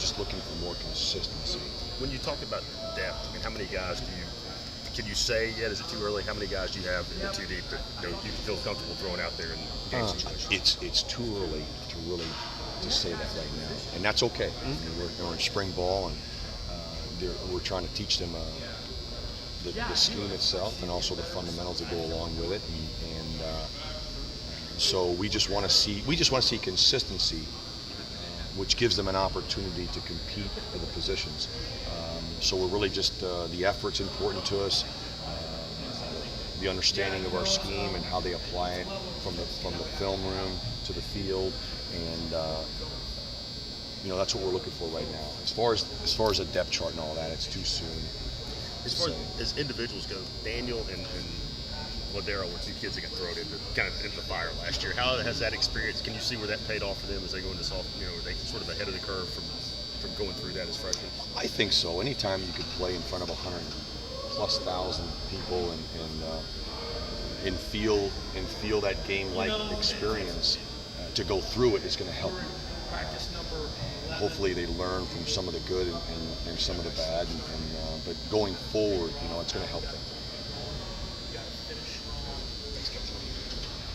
just looking for more consistency. When you talk about depth, I mean, how many guys can you say yet? Is it too early? How many guys do you have in the 2 deep that you feel comfortable throwing out there in game situations? It's too early to really to say that right now, and that's okay. I mean, we're in spring ball, and we're trying to teach them the scheme itself and also the fundamentals that go along with it, and so we just want to see consistency, which gives them an opportunity to compete for the positions. So we're really just the effort's important to us, the understanding of our scheme and how they apply it from the film room to the field, and that's what we're looking for right now. As far as a depth chart and all that, it's too soon. As far as individuals go, Daniel and Ladero were 2 kids that got thrown into the fire last year. How has that experience? Can you see where that paid off for them as they go into are they sort of ahead of the curve from going through that as freshmen? I think so. Anytime you could play in front of 100,000+ people and feel that game-like experience, to go through it is going to help you. Hopefully they learn from some of the good and some of the bad, but going forward, it's going to help them.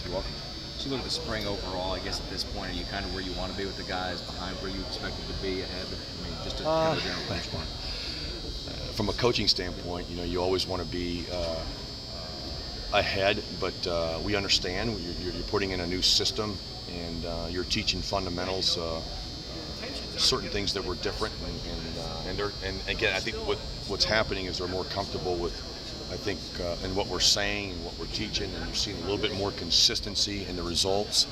You're welcome. So you look at the spring overall, I guess at this point, are you kind of where you want to be with the guys, behind where you expected to be, ahead? I mean, just a kind of general benchmark. From a coaching standpoint, you always want to be ahead, but we understand you're putting in a new system, and you're teaching fundamentals, certain things that were different, and again, I think what's happening is they're more comfortable with, I think, in what we're saying and what we're teaching, and you're seeing a little bit more consistency in the results.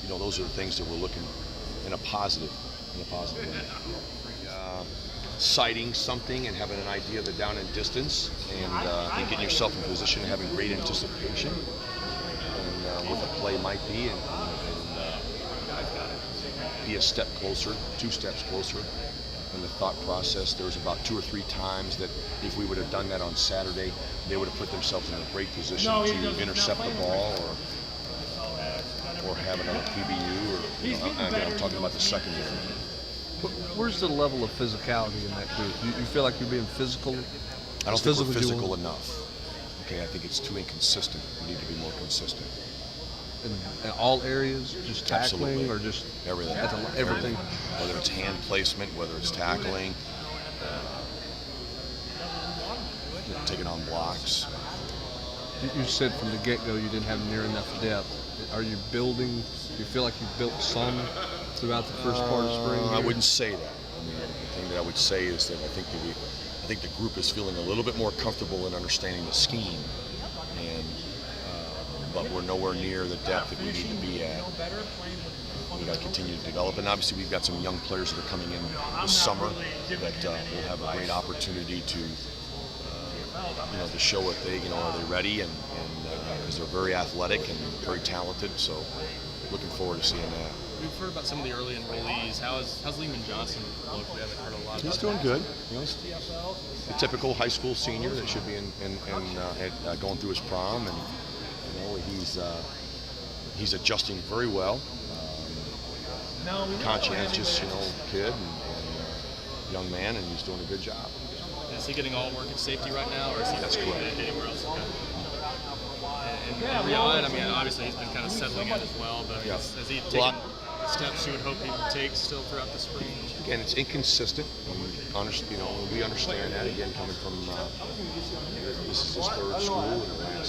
Those are the things that we're looking in a positive way. Sighting something and having an idea of the down and distance, and getting yourself in position and having great anticipation and what the play might be, and be a step closer, 2 steps closer in the thought process. There was about 2 or 3 times that if we would have done that on Saturday, they would have put themselves in a great position to intercept the ball or have another PBU. I'm talking about the secondary. Where's the level of physicality in that group? You feel like you're being physical? I don't think we're physical enough. Okay, I think it's too inconsistent. We need to be more consistent. In all areas, just tackling? Absolutely. Or just everything? Everything. Whether it's hand placement, whether it's tackling, taking on blocks. You said from the get-go you didn't have near enough depth. Are you building? Do you feel like you built some throughout the first part of spring? I wouldn't say that. I mean, the thing that I would say is that I think the group is feeling a little bit more comfortable in understanding the scheme, but we're nowhere near the depth that we need to be at. We got to continue to develop, and obviously we've got some young players that are coming in this summer that will have a great opportunity to show what are they ready, and because they're very athletic and very talented, so looking forward to seeing that. We've heard about some of the early enrollees. How's Lehman Johnson look? We haven't heard a lot. He's doing good. He's a typical high school senior that should be going through his prom, and he's adjusting very well. Conscientious, kid and young man, and he's doing a good job. Is he getting all work at safety right now, or is he anywhere else? Okay. And Riyadh, I mean, obviously he's been kind of settling in as well, but has he taken the steps you would hope he would take still throughout the spring? Again, it's inconsistent. We understand that. Again, coming from this is his 3rd school in Atlanta,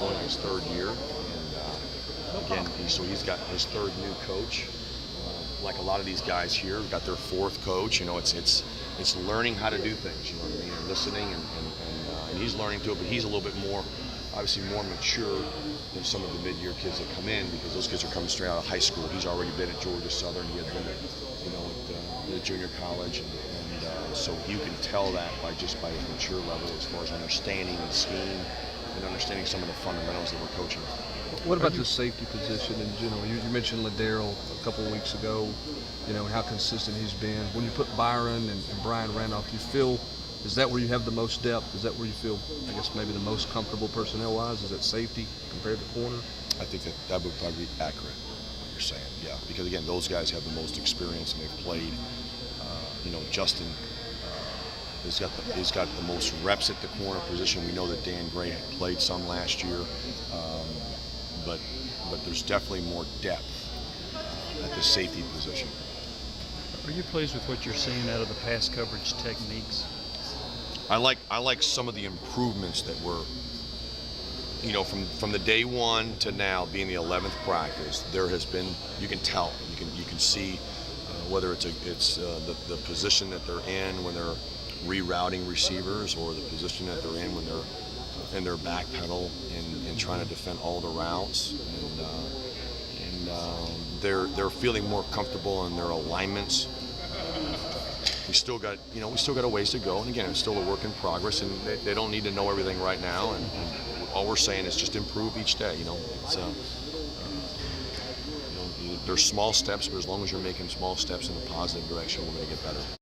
going his 3rd year, and again, he's got his 3rd new coach. Like a lot of these guys here, got their 4th coach. It's learning how to do things. You know what I mean? And listening, and he's learning to it, but he's a little bit more. Obviously more mature than some of the mid-year kids that come in, because those kids are coming straight out of high school. He's already been at Georgia Southern. He had been at the junior college, and so you can tell that by his mature level as far as understanding the scheme and understanding some of the fundamentals that we're coaching. What about the safety position in general? You mentioned Ladero a couple of weeks ago, and how consistent he's been. When you put Byron and Brian Randolph, do you feel, is that where you have the most depth? Is that where you feel, I guess, maybe the most comfortable personnel-wise? Is that safety compared to corner? I think that would probably be accurate. you're saying. Yeah, because again, those guys have the most experience and they've played. Justin he's got the most reps at the corner position. We know that Dan Gray had played some last year, but there's definitely more depth at the safety position. Are you pleased with what you're seeing out of the pass coverage techniques? I like some of the improvements that were, from the day one to now being the 11th practice. There has been, you can tell, you can see whether it's the position that they're in when they're rerouting receivers, or the position that they're in when they're in their back pedal and trying to defend all the routes, and they're feeling more comfortable in their alignments. We still got a ways to go, and again, it's still a work in progress, and they don't need to know everything right now. And all we're saying is just improve each day. It's there's small steps, but as long as you're making small steps in a positive direction, we're going to get better.